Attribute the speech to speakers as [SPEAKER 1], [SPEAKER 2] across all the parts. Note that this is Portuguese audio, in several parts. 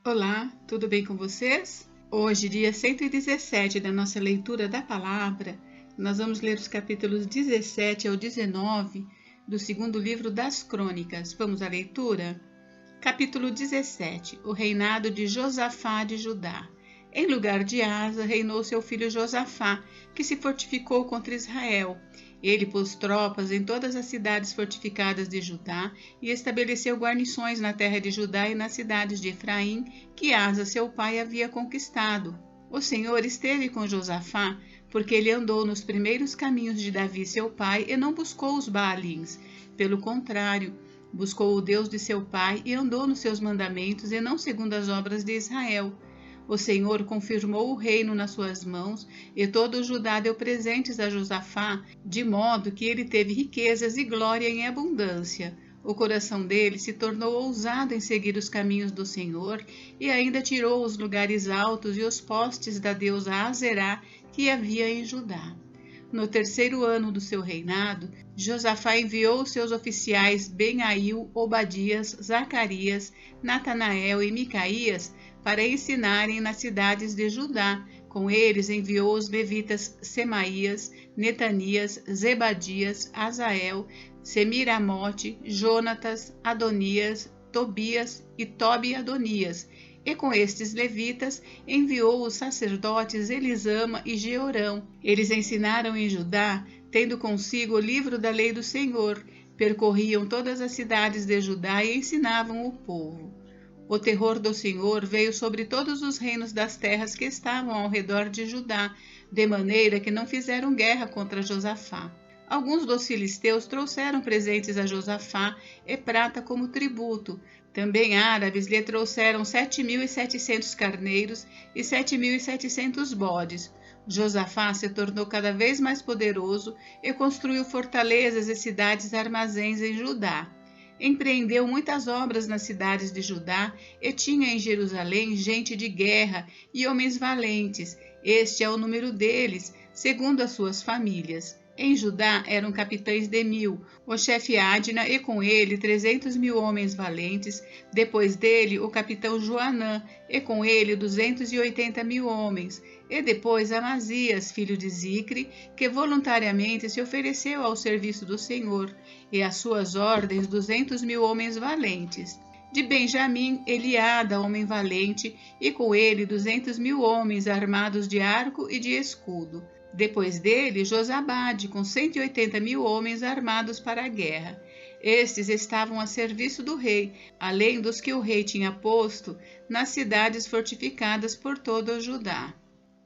[SPEAKER 1] Olá, tudo bem com vocês? Hoje, dia 117 da nossa leitura da palavra, nós vamos ler os capítulos 17 ao 19 do segundo livro das Crônicas. Vamos à leitura? Capítulo 17. O reinado de Josafá de Judá. Em lugar de Asa, reinou seu filho Josafá, que se fortificou contra Israel. Ele pôs tropas em todas as cidades fortificadas de Judá e estabeleceu guarnições na terra de Judá e nas cidades de Efraim, que Asa, seu pai, havia conquistado. O Senhor esteve com Josafá, porque ele andou nos primeiros caminhos de Davi, seu pai, e não buscou os Baalins. Pelo contrário, buscou o Deus de seu pai e andou nos seus mandamentos e não segundo as obras de Israel. O Senhor confirmou o reino nas suas mãos, e todo o Judá deu presentes a Josafá, de modo que ele teve riquezas e glória em abundância. O coração dele se tornou ousado em seguir os caminhos do Senhor, e ainda tirou os lugares altos e os postes da deusa Azerá que havia em Judá. No terceiro ano do seu reinado, Josafá enviou os seus oficiais Benail, Obadias, Zacarias, Natanael e Micaías para ensinarem nas cidades de Judá. Com eles enviou os levitas Semaías, Netanias, Zebadias, Asael, Semiramote, Jonatas, Adonias, Tobias e Tobi-Adonias. E com estes levitas enviou os sacerdotes Elisama e Jeorão. Eles ensinaram em Judá, tendo consigo o livro da lei do Senhor, percorriam todas as cidades de Judá e ensinavam o povo. O terror do Senhor veio sobre todos os reinos das terras que estavam ao redor de Judá, de maneira que não fizeram guerra contra Josafá. Alguns dos filisteus trouxeram presentes a Josafá e prata como tributo. Também árabes lhe trouxeram 7.700 carneiros e 7.700 bodes. Josafá se tornou cada vez mais poderoso e construiu fortalezas e cidades armazéns em Judá. Empreendeu muitas obras nas cidades de Judá e tinha em Jerusalém gente de guerra e homens valentes. Este é o número deles, segundo as suas famílias. Em Judá eram capitães de 1.000, o chefe Adna e com ele 300.000 homens valentes, depois dele o capitão Joanã e com ele 280.000 homens, e depois Amazias, filho de Zicre, que voluntariamente se ofereceu ao serviço do Senhor, e às suas ordens 200.000 homens valentes. De Benjamim, Eliada, homem valente, e com ele 200.000 homens armados de arco e de escudo. Depois dele, Josabade, com 180.000 homens armados para a guerra. Estes estavam a serviço do rei, além dos que o rei tinha posto nas cidades fortificadas por todo o Judá.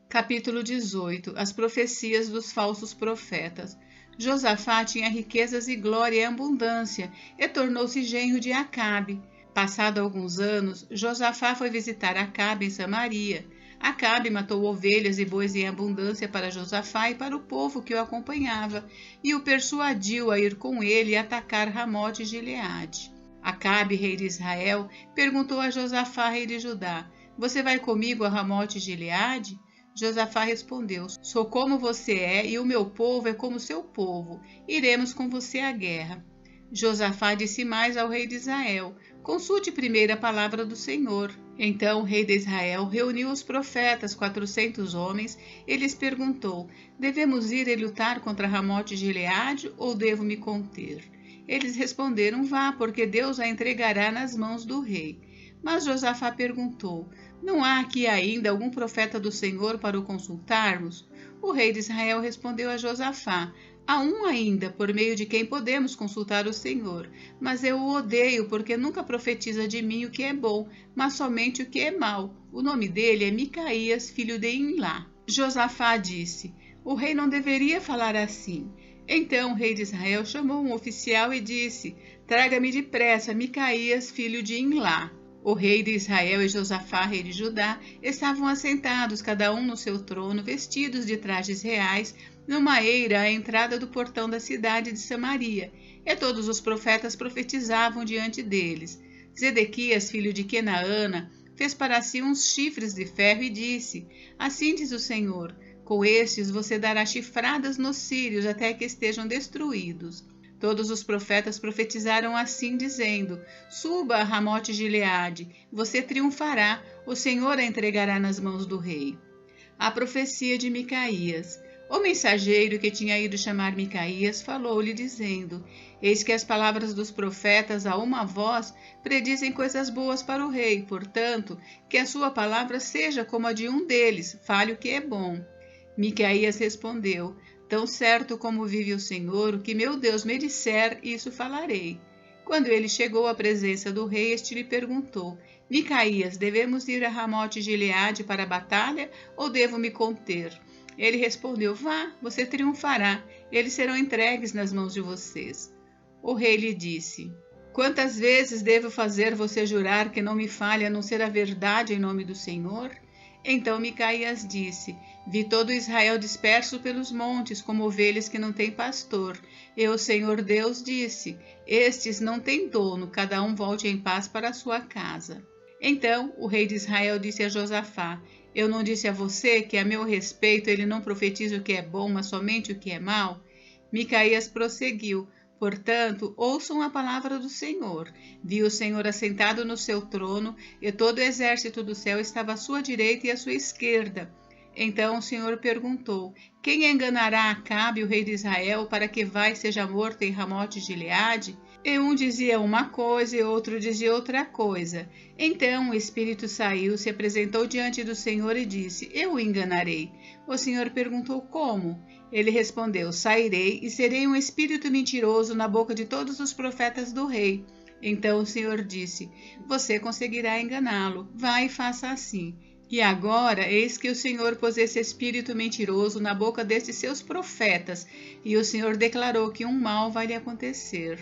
[SPEAKER 1] Capítulo 18. As profecias dos falsos profetas. Josafá tinha riquezas e glória e abundância, e tornou-se genro de Acabe. Passado alguns anos, Josafá foi visitar Acabe em Samaria. Acabe matou ovelhas e bois em abundância para Josafá e para o povo que o acompanhava, e o persuadiu a ir com ele e atacar Ramote de Gileade. Acabe, rei de Israel, perguntou a Josafá, rei de Judá: "Você vai comigo a Ramote de Gileade?" Josafá respondeu: "Sou como você é, e o meu povo é como seu povo. Iremos com você à guerra." Josafá disse mais ao rei de Israel: "Consulte primeiro a palavra do Senhor." Então o rei de Israel reuniu os profetas, 400 homens, e lhes perguntou: "Devemos ir e lutar contra Ramote de Gileade, ou devo me conter?" Eles responderam: "Vá, porque Deus a entregará nas mãos do rei." Mas Josafá perguntou: "Não há aqui ainda algum profeta do Senhor para o consultarmos?" O rei de Israel respondeu a Josafá: "Há um ainda, por meio de quem podemos consultar o Senhor, mas eu o odeio, porque nunca profetiza de mim o que é bom, mas somente o que é mau. O nome dele é Micaías, filho de Imlá." Josafá disse: "O rei não deveria falar assim." Então o rei de Israel chamou um oficial e disse: "Traga-me depressa Micaías, filho de Imlá." O rei de Israel e Josafá, rei de Judá, estavam assentados, cada um no seu trono, vestidos de trajes reais, numa eira à entrada do portão da cidade de Samaria, e todos os profetas profetizavam diante deles. Zedequias, filho de Kenaana, fez para si uns chifres de ferro e disse: "Assim diz o Senhor: com estes você dará chifradas nos sírios até que estejam destruídos." Todos os profetas profetizaram assim, dizendo: Suba a Ramote Gileade, você triunfará, o Senhor a entregará nas mãos do rei. A profecia de Micaías. O mensageiro que tinha ido chamar Micaías falou-lhe, dizendo: Eis que as palavras dos profetas a uma voz predizem coisas boas para o rei, portanto, que a sua palavra seja como a de um deles, fale o que é bom. Micaías respondeu: Tão certo como vive o Senhor, o que meu Deus me disser, isso falarei. Quando ele chegou à presença do rei, este lhe perguntou: Micaías, devemos ir a Ramote Gileade para a batalha ou devo me conter? Ele respondeu: Vá, você triunfará, eles serão entregues nas mãos de vocês. O rei lhe disse: Quantas vezes devo fazer você jurar que não me fale a não ser a verdade em nome do Senhor? Então Micaías disse: Vi todo Israel disperso pelos montes, como ovelhas que não têm pastor. E o Senhor Deus disse: Estes não têm dono, cada um volte em paz para a sua casa. Então o rei de Israel disse a Josafá: Eu não disse a você que a meu respeito ele não profetiza o que é bom, mas somente o que é mau? Micaías prosseguiu: Portanto, ouçam a palavra do Senhor. Vi o Senhor assentado no seu trono, e todo o exército do céu estava à sua direita e à sua esquerda. Então o Senhor perguntou: Quem enganará Acabe, o rei de Israel, para que vá e seja morto em Ramote Gileade? E um dizia uma coisa e outro dizia outra coisa. Então o espírito saiu, se apresentou diante do Senhor e disse: Eu o enganarei. O Senhor perguntou: Como? Ele respondeu: Sairei e serei um espírito mentiroso na boca de todos os profetas do rei. Então o Senhor disse: Você conseguirá enganá-lo. Vá e faça assim. E agora, eis que o Senhor pôs esse espírito mentiroso na boca destes seus profetas, e o Senhor declarou que um mal vai lhe acontecer.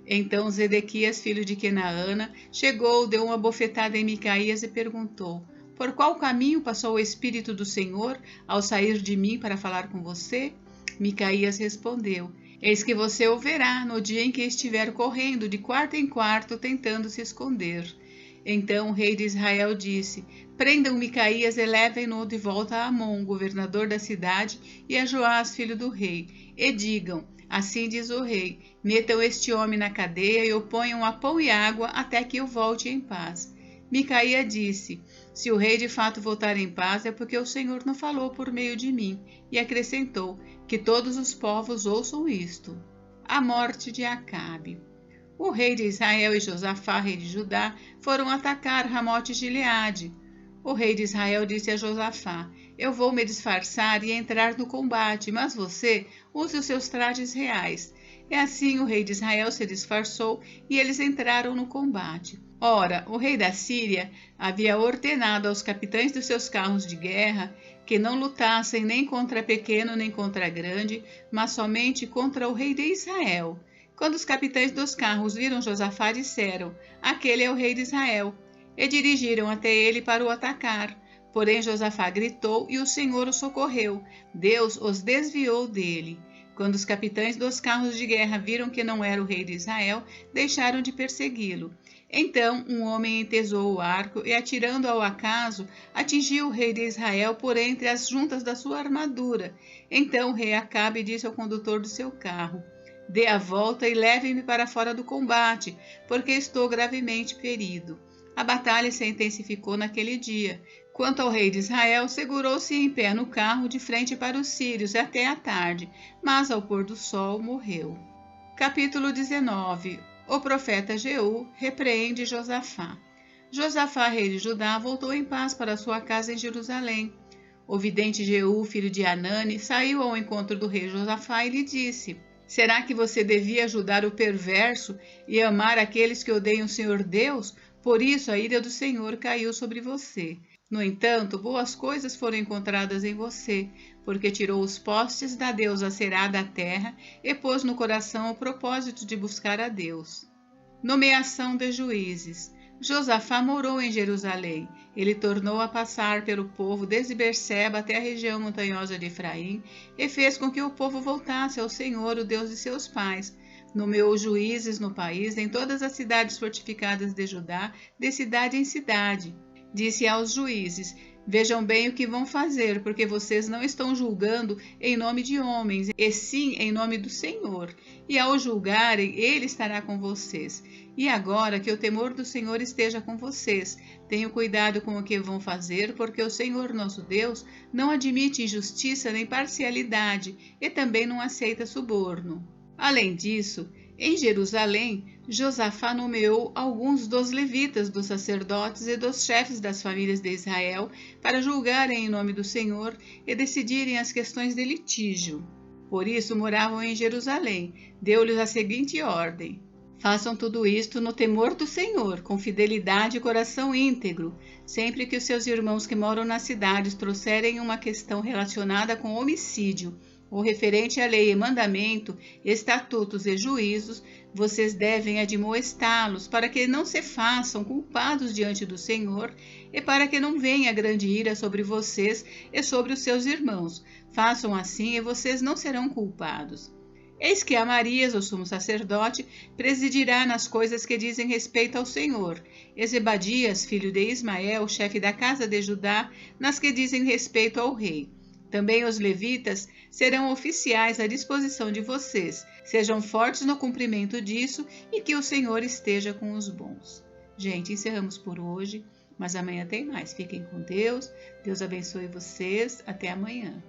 [SPEAKER 1] Então Zedequias, filho de Kenaana, chegou, deu uma bofetada em Micaías e perguntou: Por qual caminho passou o Espírito do Senhor ao sair de mim para falar com você? Micaías respondeu: Eis que você o verá no dia em que estiver correndo de quarto em quarto, tentando se esconder. Então o rei de Israel disse: Prendam Micaías e levem-no de volta a Amon, governador da cidade, e a Joás, filho do rei, e digam: Assim diz o rei: Metam este homem na cadeia e o ponham a pão e água até que eu volte em paz. Micaías disse: Se o rei de fato voltar em paz, é porque o Senhor não falou por meio de mim. E acrescentou: Que todos os povos ouçam isto. A morte de Acabe. O rei de Israel e Josafá, rei de Judá, foram atacar Ramote Gileade. O rei de Israel disse a Josafá: Eu vou me disfarçar e entrar no combate, mas você use os seus trajes reais. E assim o rei de Israel se disfarçou e eles entraram no combate. Ora, o rei da Síria havia ordenado aos capitães dos seus carros de guerra que não lutassem nem contra pequeno nem contra grande, mas somente contra o rei de Israel. Quando os capitães dos carros viram Josafá, disseram: Aquele é o rei de Israel. E dirigiram até ele para o atacar. Porém Josafá gritou e o Senhor o socorreu. Deus os desviou dele. Quando os capitães dos carros de guerra viram que não era o rei de Israel, deixaram de persegui-lo. Então um homem entesou o arco e, atirando ao acaso, atingiu o rei de Israel por entre as juntas da sua armadura. Então o rei Acabe disse ao condutor do seu carro: Dê a volta e leve-me para fora do combate, porque estou gravemente ferido. A batalha se intensificou naquele dia. Quanto ao rei de Israel, segurou-se em pé no carro de frente para os sírios até a tarde, mas ao pôr do sol morreu. Capítulo 19. O profeta Jeú repreende Josafá. Josafá, rei de Judá, voltou em paz para sua casa em Jerusalém. O vidente Jeú, filho de Anani, saiu ao encontro do rei Josafá e lhe disse: Será que você devia ajudar o perverso e amar aqueles que odeiam o Senhor Deus? Por isso a ira do Senhor caiu sobre você. No entanto, boas coisas foram encontradas em você, porque tirou os postes da deusa Será da terra e pôs no coração o propósito de buscar a Deus. Nomeação de juízes. Josafá morou em Jerusalém. Ele tornou a passar pelo povo desde Berseba até a região montanhosa de Efraim e fez com que o povo voltasse ao Senhor, o Deus de seus pais. Nomeou juízes no país, em todas as cidades fortificadas de Judá, de cidade em cidade. disse aos juízes: vejam bem o que vão fazer, porque vocês não estão julgando em nome de homens, e sim em nome do Senhor. E ao julgarem, Ele estará com vocês. E agora que o temor do Senhor esteja com vocês. Tenham cuidado com o que vão fazer, porque o Senhor nosso Deus não admite injustiça nem parcialidade, e também não aceita suborno. Além disso, em Jerusalém, Josafá nomeou alguns dos levitas, dos sacerdotes e dos chefes das famílias de Israel para julgarem em nome do Senhor e decidirem as questões de litígio. Por isso moravam em Jerusalém. Deu-lhes a seguinte ordem: façam tudo isto no temor do Senhor, com fidelidade e coração íntegro. Sempre que os seus irmãos que moram nas cidades trouxerem uma questão relacionada com homicídio, ou referente à lei e mandamento, estatutos e juízos, vocês devem admoestá-los para que não se façam culpados diante do Senhor e para que não venha grande ira sobre vocês e sobre os seus irmãos. Façam assim e vocês não serão culpados. Eis que Amarias, o sumo sacerdote, presidirá nas coisas que dizem respeito ao Senhor, e Zebadias, filho de Ismael, chefe da casa de Judá, nas que dizem respeito ao rei. Também os levitas serão oficiais à disposição de vocês. Sejam fortes no cumprimento disso e que o Senhor esteja com os bons. Gente, encerramos por hoje, mas amanhã tem mais. Fiquem com Deus. Deus abençoe vocês. Até amanhã.